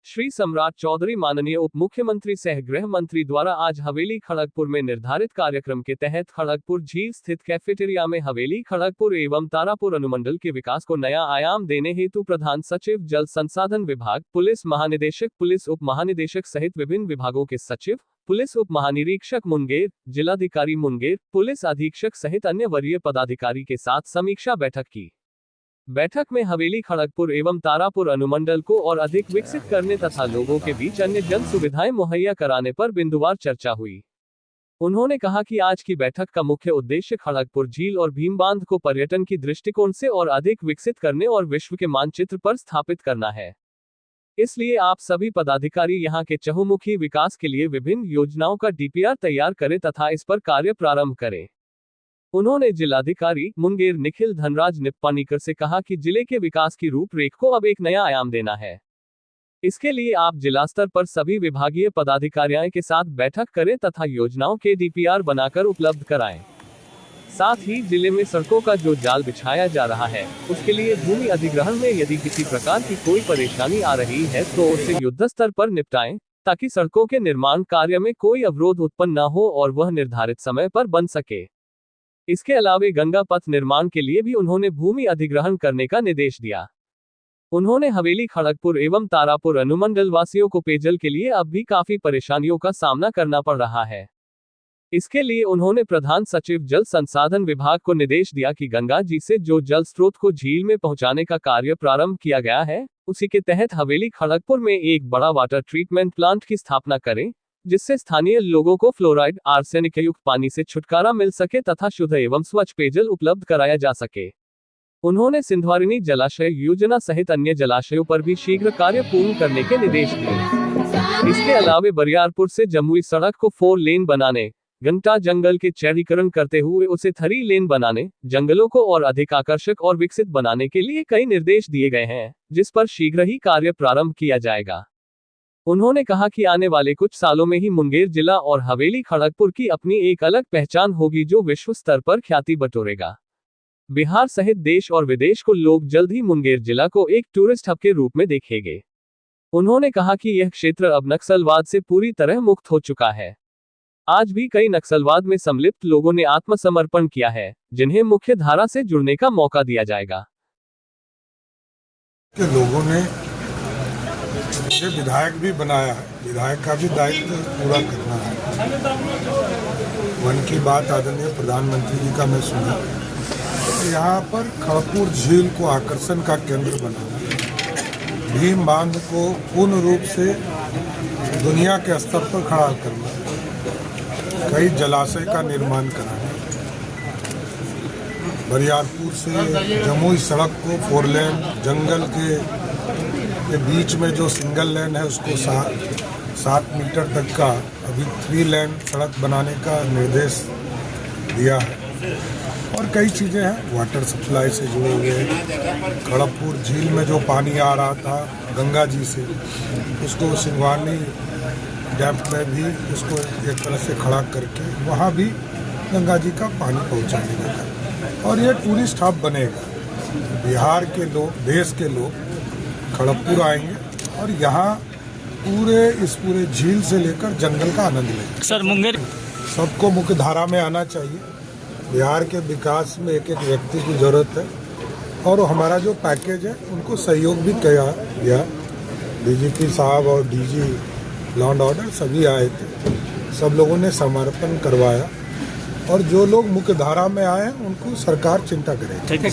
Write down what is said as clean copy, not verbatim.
श्री सम्राट चौधरी माननीय उप मुख्यमंत्री सह गृह मंत्री द्वारा आज हवेली खड़गपुर में निर्धारित कार्यक्रम के तहत खड़गपुर झील स्थित कैफेटेरिया में हवेली खड़गपुर एवं तारापुर अनुमंडल के विकास को नया आयाम देने हेतु प्रधान सचिव जल संसाधन विभाग, पुलिस महानिदेशक, पुलिस उप महानिदेशक सहित विभिन्न विभागों के सचिव, पुलिस उप महानिरीक्षक मुंगेर, जिलाधिकारी मुंगेर, पुलिस अधीक्षक सहित अन्य वरीय पदाधिकारी के साथ समीक्षा बैठक की। बैठक में हवेली खड़गपुर एवं तारापुर अनुमंडल को और अधिक विकसित करने तथा लोगों के बीच अन्य जन सुविधाएं मुहैया कराने पर बिंदुवार चर्चा हुई। उन्होंने कहा कि आज की बैठक का मुख्य उद्देश्य खड़गपुर झील और भीम बांध को पर्यटन की दृष्टिकोण से और अधिक विकसित करने और विश्व के मानचित्र पर स्थापित करना है। इसलिए आप सभी पदाधिकारी यहां के चहुमुखी विकास के लिए विभिन्न योजनाओं का डीपीआर तैयार करें तथा इस पर कार्य प्रारंभ करें। उन्होंने जिलाधिकारी मुंगेर निखिल धनराज निप्पानीकर से कहा कि जिले के विकास की रूपरेख को अब एक नया आयाम देना है। इसके लिए आप जिला स्तर पर सभी विभागीय पदाधिकारियों के साथ बैठक करें तथा योजनाओं के डीपीआर बनाकर उपलब्ध कराएं। साथ ही जिले में सड़कों का जो जाल बिछाया जा रहा है, उसके लिए भूमि अधिग्रहण में यदि किसी प्रकार की कोई परेशानी आ रही है तो उसे युद्ध स्तर पर निपटाएं, ताकि सड़कों के निर्माण कार्य में कोई अवरोध उत्पन्न न हो और वह निर्धारित समय पर बन सके। इसके अलावा गंगा पथ निर्माण के लिए भी उन्होंने भूमि अधिग्रहण करने का निर्देश दिया। उन्होंने हवेली खड़गपुर एवं तारापुर अनुमंडल वासियों को पेयजल के लिए अब भी काफी परेशानियों का सामना करना पड़ रहा है। इसके लिए उन्होंने प्रधान सचिव जल संसाधन विभाग को निर्देश दिया कि गंगा जी से जो जल स्रोत को झील में पहुंचाने का कार्य प्रारंभ किया गया है, उसी के तहत हवेली खड़गपुर में एक बड़ा वाटर ट्रीटमेंट प्लांट की स्थापना करें, जिससे स्थानीय लोगों को फ्लोराइड, आर्सेनिक युक्त पानी से छुटकारा मिल सके तथा शुद्ध एवं स्वच्छ पेयजल उपलब्ध कराया जा सके। उन्होंने सिंधवारिनी जलाशय योजना सहित अन्य जलाशयों पर भी शीघ्र कार्य पूर्ण करने के निर्देश दिए। इसके अलावा बरियारपुर से जमुई सड़क को 4 लेन बनाने, घंटा जंगल के चौड़ीकरण करते हुए उसे 3 लेन बनाने, जंगलों को और अधिक आकर्षक और विकसित बनाने के लिए कई निर्देश दिए गए हैं, जिस पर शीघ्र ही कार्य प्रारंभ किया जाएगा। उन्होंने कहा कि आने वाले कुछ सालों में ही मुंगेर जिला और हवेली खड़गपुर की अपनी एक अलग पहचान होगी, जो विश्व स्तर पर ख्याति बटोरेगा। बिहार सहित देश और विदेश को लोग जल्द ही मुंगेर जिला को एक टूरिस्ट हब के रूप में देखेंगे। उन्होंने कहा कि यह क्षेत्र अब नक्सलवाद से पूरी तरह मुक्त हो चुका है। आज भी कई नक्सलवाद में सम्मिलित लोगों ने आत्मसमर्पण किया है, जिन्हें मुख्य धारा से जुड़ने का मौका दिया जाएगा। लोगों ने मुझे विधायक भी बनाया है, विधायक का भी दायित्व पूरा करना है। मन की बात आदरणीय प्रधानमंत्री जी का मैं सुना, यहाँ पर खड़गपुर झील को आकर्षण का केंद्र बनाना, भीम बांध को पूर्ण रूप से दुनिया के स्तर पर खड़ा करना, कई जलाशय का निर्माण कराना, बरियारपुर से जमुई सड़क को 4 लेन, जंगल के बीच में जो सिंगल लेन है उसको 7 मीटर तक का अभी 3 लेन सड़क बनाने का निर्देश दिया है। और कई चीज़ें हैं, वाटर सप्लाई से जुड़े हुए। खड़गपुर झील में जो पानी आ रहा था गंगा जी से, उसको सिंधवानी डैम में भी उसको एक तरह से खड़ा करके वहाँ भी गंगा जी का पानी पहुँचाने लगा और ये टूरिस्ट हब बनेगा। बिहार के लोग, देश के लोग खड़गपुर आएंगे और यहाँ इस पूरे झील से लेकर जंगल का आनंद लेंगे। सर, मुंगेर सबको मुख्य धारा में आना चाहिए। बिहार के विकास में एक एक व्यक्ति की जरूरत है और हमारा जो पैकेज है उनको सहयोग भी किया गया। डीजीपी साहब और डीजी लॉ एंड ऑर्डर सभी आए थे, सब लोगों ने समर्पण करवाया और जो लोग मुख्य धारा में आए उनको सरकार चिंता करेगी।